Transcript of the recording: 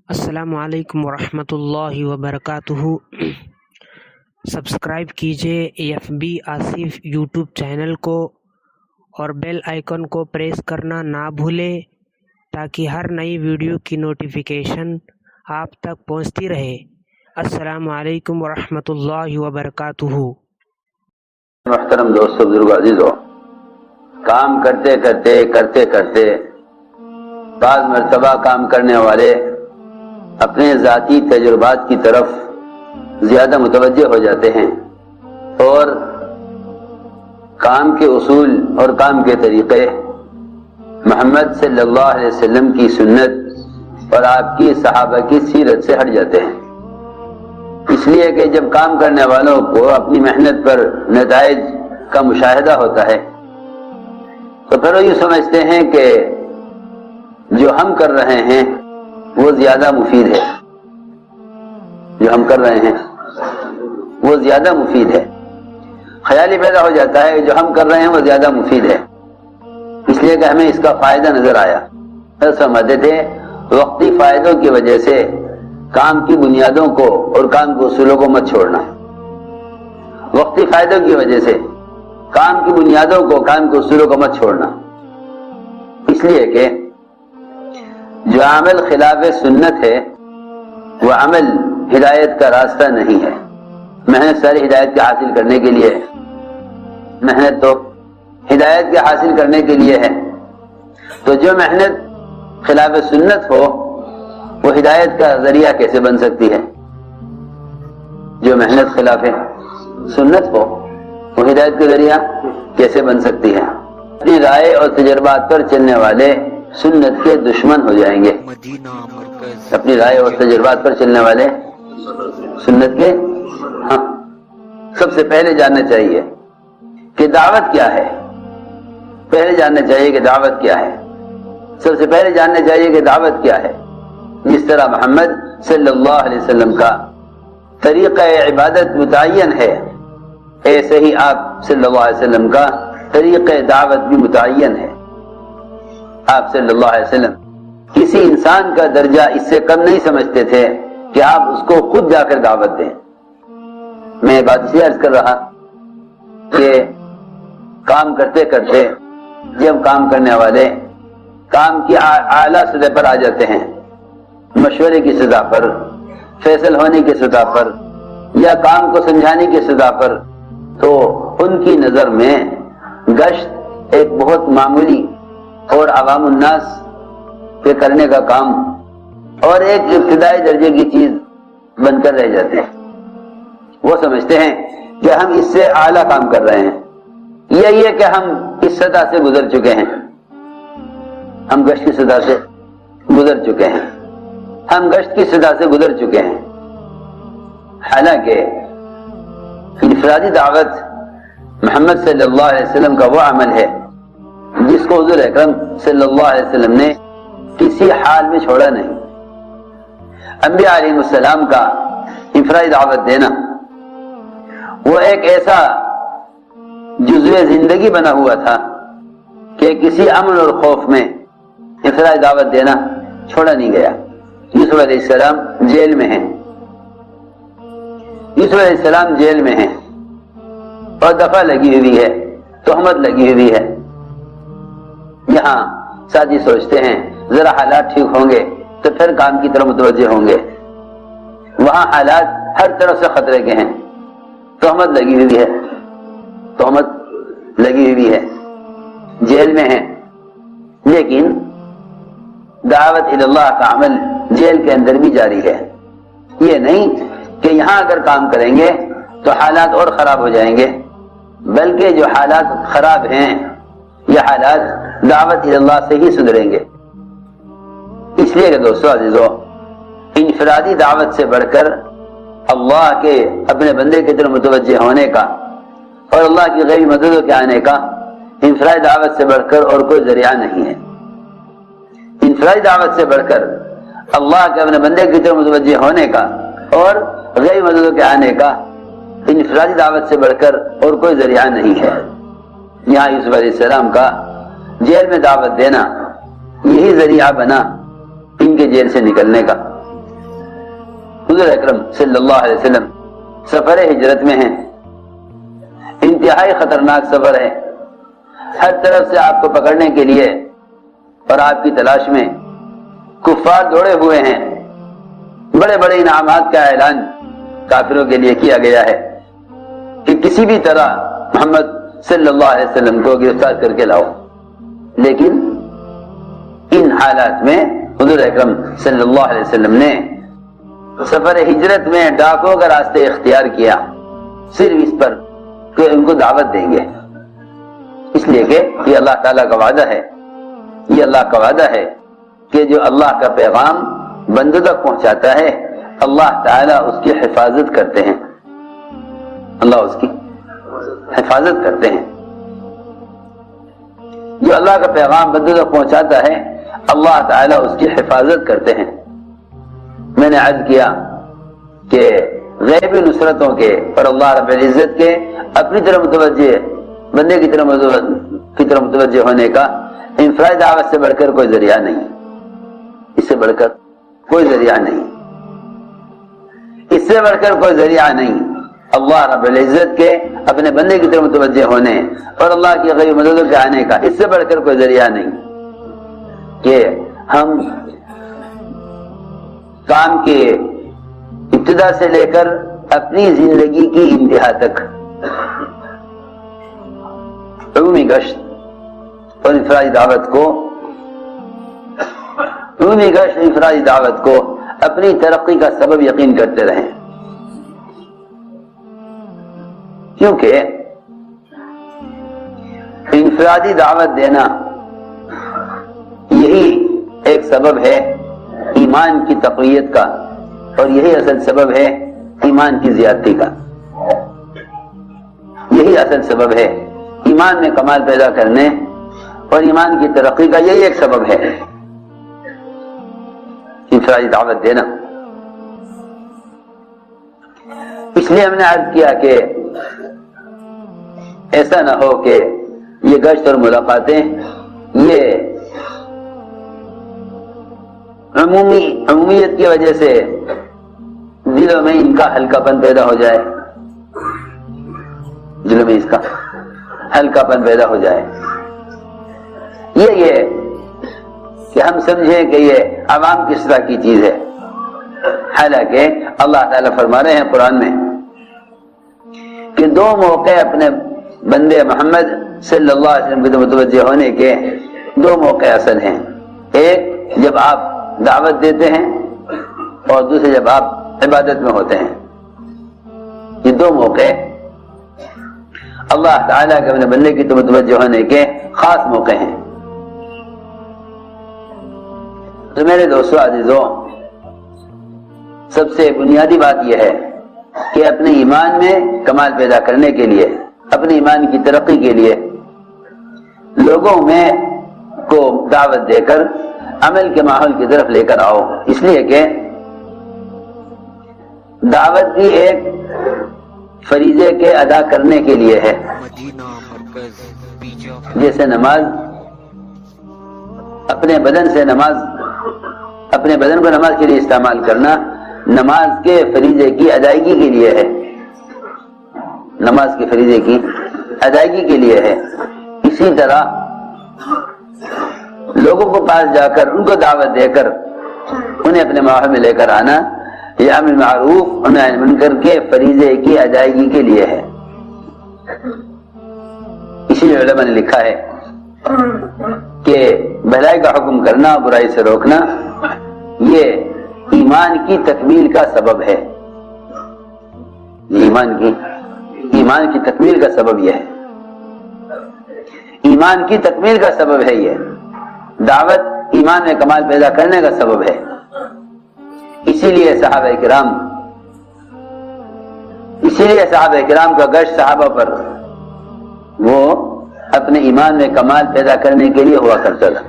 السلام علیکم ورحمۃ اللہ وبرکاتہ۔ سبسکرائب کیجیے F B Asif YouTube channel کو اور بیل آئیکن کو پریس کرنا نہ بھولیں تاکہ ہر نئی ویڈیو کی نوٹیفیکیشن آپ تک پہنچتی رہے۔ السلام علیکم ورحمۃ اللہ وبرکاتہ۔ محترم دوستو، بزرگ عزیزو، کام کرتے کرتے بعض مرتبہ کام کرنے والے اپنے ذاتی تجربات کی طرف زیادہ متوجہ ہو جاتے ہیں اور کام کے اصول اور کام کے طریقے محمد صلی اللہ علیہ وسلم کی سنت اور آپ کی صحابہ کی سیرت سے ہٹ جاتے ہیں، اس لیے کہ جب کام کرنے والوں کو اپنی محنت پر نتائج کا مشاہدہ ہوتا ہے تو پھر وہ یہ سمجھتے ہیں کہ جو ہم کر رہے ہیں وہ زیادہ مفید ہے، جو ہم کر رہے ہیں وہ زیادہ مفید ہے۔ خیال ہی پیدا ہو جاتا ہے جو ہم کر رہے ہیں وہ زیادہ مفید ہے، اس لیے کہ ہمیں اس کا فائدہ نظر آیا۔ سمجھتے تھے وقتی فائدوں کی وجہ سے کام کی بنیادوں کو اور کام کے اصولوں کو مت چھوڑنا، وقتی فائدوں کی وجہ سے کام کی بنیادوں کو، کام کے اصولوں کو مت چھوڑنا، اس لیے کہ جو عمل خلاف سنت ہے وہ عمل ہدایت کا راستہ نہیں ہے۔ محنت ساری ہدایت کے حاصل کرنے کے لیے ہے، محنت تو ہدایت کے حاصل کرنے کے لیے ہے، تو جو محنت خلاف سنت ہو وہ ہدایت کا ذریعہ کیسے بن سکتی ہے؟ جو محنت خلاف سنت ہو وہ ہدایت کا ذریعہ کیسے بن سکتی ہے؟ اپنی رائے اور تجربات پر چلنے والے سنت کے دشمن ہو جائیں گے۔ اپنی رائے اور تجربات پر چلنے والے سنت کے سب سے پہلے جاننا چاہیے کہ دعوت کیا ہے، پہلے جاننا چاہیے کہ دعوت کیا ہے، سب سے پہلے جاننا چاہیے کہ دعوت کیا ہے۔ جس طرح محمد صلی اللہ علیہ وسلم کا طریقہ عبادت متعین ہے، ایسے ہی آپ صلی اللہ علیہ وسلم کا طریقہ دعوت بھی متعین ہے۔ آپ صلی اللہ علیہ وسلم کسی انسان کا درجہ اس سے کم نہیں سمجھتے تھے کہ آپ اس کو خود جا کر دعوت دیں۔ میں بات اس لیے عرض کر رہا کہ کام کرتے کرتے جب کام کرنے والے کام کی اعلیٰ سطح پر آ جاتے ہیں، مشورے کی سطح پر، فیصل ہونے کی سطح پر یا کام کو سمجھانے کی سطح پر، تو ان کی نظر میں گشت ایک بہت معمولی اور عوام الناس کے کرنے کا کام اور ایک ابتدائی درجے کی چیز بن کر رہ جاتے ہیں۔ وہ سمجھتے ہیں کہ ہم اس سے اعلیٰ کام کر رہے ہیں، یا یہ کہ ہم اس سطح سے گزر چکے ہیں، ہم گشت کی سطح سے گزر چکے ہیں، ہم گشت کی سطح سے گزر چکے ہیں۔ حالانکہ انفرادی دعوت محمد صلی اللہ علیہ وسلم کا وہ عمل ہے جس کو حضور اکرم صلی اللہ علیہ وسلم نے کسی حال میں چھوڑا نہیں۔ انبیاء علیہ السلام کا انفرادی دعوت دینا وہ ایک ایسا جزو زندگی بنا ہوا تھا کہ کسی امن اور خوف میں انفرادی دعوت دینا چھوڑا نہیں گیا۔ یوسف علیہ السلام جیل میں ہیں، یوسف علیہ السلام جیل میں ہیں اور دفعہ لگی ہوئی ہے، تہمت لگی ہوئی ہے۔ یہاں ساتھی سوچتے ہیں ذرا حالات ٹھیک ہوں گے تو پھر کام کی طرف متوجہ ہوں گے، وہاں حالات ہر طرف سے خطرے کے ہیں، تہمت لگی ہوئی ہے، تہمت لگی ہوئی ہے، جیل میں ہیں، لیکن دعوت اللہ کا عمل جیل کے اندر بھی جاری ہے۔ یہ نہیں کہ یہاں اگر کام کریں گے تو حالات اور خراب ہو جائیں گے، بلکہ جو حالات خراب ہیں یہ حالات دعوت اللہ سے ہی سدھریں گے۔ اس لیے کہ دوستو عزیزو، انفرادی دعوت سے بڑھ کر اللہ کے اپنے بندے کی طرف متوجہ ہونے کا اور اللہ کی غیبی مددوں کے آنے کا انفرادی دعوت سے بڑھ کر اور کوئی ذریعہ نہیں ہے۔ انفرادی دعوت سے بڑھ کر اللہ کے اپنے بندے کی طرف متوجہ ہونے کا اور غیبی مددوں کے آنے کا انفرادی دعوت سے بڑھ کر اور کوئی ذریعہ نہیں ہے۔ یہاں یوسف علیہ السلام کا جیل میں دعوت دینا یہی ذریعہ بنا ان کے جیل سے نکلنے کا۔ حضور اکرم صلی اللہ علیہ وسلم سفر ہجرت میں ہیں، انتہائی خطرناک سفر ہے، ہر طرف سے آپ کو پکڑنے کے لیے اور آپ کی تلاش میں کفار دوڑے ہوئے ہیں، بڑے بڑے انعامات کا اعلان کافروں کے لیے کیا گیا ہے کہ کسی بھی طرح محمد صلی اللہ علیہ وسلم کو گرفتار کر کے لاؤ، لیکن ان حالات میں حضور اکرم صلی اللہ علیہ وسلم نے سفر ہجرت میں ڈاکوں کا راستے اختیار کیا، صرف اس پر کہ ان کو دعوت دیں گے، اس لیے کہ یہ اللہ تعالیٰ کا وعدہ ہے، یہ اللہ کا وعدہ ہے کہ جو اللہ کا پیغام بندوں تک پہنچاتا ہے اللہ تعالیٰ اس کی حفاظت کرتے ہیں، اللہ اس کی حفاظت کرتے ہیں۔ جو اللہ کا پیغام بندوں تک پہنچاتا ہے اللہ تعالیٰ اس کی حفاظت کرتے ہیں۔ میں نے عرض کیا کہ غیبی نصرتوں کے اور اللہ رب العزت کے اپنی طرف متوجہ بندے کی طرف متوجہ ہونے کا انفرادی دعوت سے بڑھ کر کوئی ذریعہ نہیں، اس سے بڑھ کر کوئی ذریعہ نہیں، اس سے بڑھ کر کوئی ذریعہ نہیں۔ اللہ رب العزت کے اپنے بندے کی طرف متوجہ ہونے اور اللہ کی غیبی مدد کے آنے کا اس سے بڑھ کر کوئی ذریعہ نہیں کہ ہم کام کے ابتدا سے لے کر اپنی زندگی کی انتہا تک عمومی گشت اور انفرادی دعوت کو اپنی ترقی کا سبب یقین کرتے رہیں، کیونکہ انفرادی دعوت دینا یہی ایک سبب ہے ایمان کی تقویت کا، اور یہی اصل سبب ہے ایمان کی زیادتی کا، یہی اصل سبب ہے ایمان میں کمال پیدا کرنے اور ایمان کی ترقی کا، یہی ایک سبب ہے انفرادی دعوت دینا۔ اس لیے ہم نے عرض کیا کہ ایسا نہ ہو کہ یہ گشت اور ملاقاتیں یہ عمومیت کی وجہ سے دلوں میں ان کا ہلکا پن پیدا ہو جائے، دلوں میں اس کا ہلکا پن پیدا ہو جائے، یہ کہ ہم سمجھیں کہ یہ عوام کس طرح کی چیز ہے، حالانکہ اللہ تعالیٰ فرما رہے ہیں قرآن میں کہ دو موقع اپنے بندے محمد صلی اللہ علیہ وسلم کے متوجہ ہونے کے دو موقع اصل ہیں، ایک جب آپ دعوت دیتے ہیں اور دوسرے جب آپ عبادت میں ہوتے ہیں، یہ دو موقع اللہ تعالیٰ کے اپنے بندے کی متوجہ ہونے کے خاص موقع ہیں۔ تو میرے دوستو عزیزوں، سب سے بنیادی بات یہ ہے کہ اپنے ایمان میں کمال پیدا کرنے کے لیے، اپنے ایمان کی ترقی کے لیے لوگوں میں کو دعوت دے کر عمل کے ماحول کی طرف لے کر آؤ، اس لیے کہ دعوت بھی ایک فریضے کے ادا کرنے کے لیے ہے، جیسے نماز اپنے بدن کو نماز کے لیے استعمال کرنا نماز کے فریضے کی ادائیگی کے لیے ہے، نماز کے فریضے کی ادائیگی کے لیے ہے، اسی طرح لوگوں کو پاس جا کر ان کو دعوت دے کر انہیں اپنے ماحول میں لے کر آنا یہ امر معروف اور نہی عن منکر کے فریضے کی ادائیگی کے لیے ہے۔ اسی لیے علماء نے لکھا ہے کہ بھلائی کا حکم کرنا برائی سے روکنا یہ ایمان کی تکمیل کا سبب ہے، ایمان کی تکمیل کا سبب یہ ہے، ایمان کی تکمیل کا سبب ہے، یہ دعوت ایمان میں کمال پیدا کرنے کا سبب ہے۔ اسی لیے صحابہ کرام کا گشت صحابہ پر وہ اپنے ایمان میں کمال پیدا کرنے کے لیے ہوا کرتا تھا۔